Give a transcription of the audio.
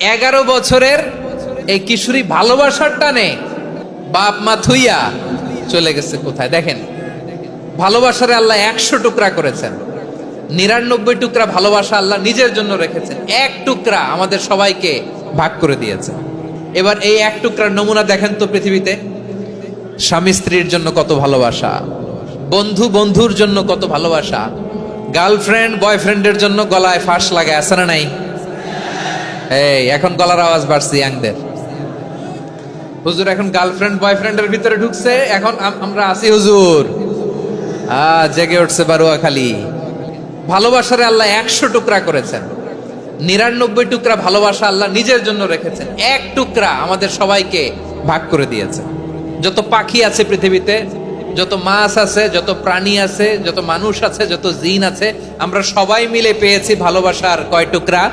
11 বছরের এই কিশোরী ভালোবাসার টানে বাপ মা থুইয়া চলে গেছে কোথায় দেখেন। ভালোবাসারে আল্লাহ 100 টুকরা করেছেন, 99 টুকরা ভালোবাসা আল্লাহ নিজের জন্য রেখেছেন, এক টুকরা আমাদের সবাইকে ভাগ করে দিয়েছে। এবার এই এক টুকরার নমুনা দেখেন তো পৃথিবীতে। স্বামী স্ত্রীর জন্য কত ভালোবাসা, বন্ধু বন্ধুর জন্য কত ভালোবাসা, গার্লফ্রেন্ড বয়ফ্রেন্ডের জন্য গলায় ফাঁস লাগে, আছে না নাই? এই এখন গলার আওয়াজ বাড়ছে ইয়াংদের। হুজুর এখন গার্লফ্রেন্ড বয়ফ্রেন্ডের ভিতরে ঢুকছে, এখন আমরা আছি হুজুর। জেগে উঠছে বারুয়াখালী। ভালোবাসারে আল্লাহ 100 টুকরা করেছেন, 99 টুকরা ভালোবাসা আল্লাহ নিজের জন্য রেখেছেন, এক টুকরা আমাদের সবাইকে ভাগ করে দিয়েছে। যত পাখি আছে পৃথিবীতে, যত মাছ আছে, যত প্রাণী আছে, যত মানুষ আছে, যত জিন আছে, আমরা সবাই মিলে পেয়েছি ভালোবাসার কয় টুকরা?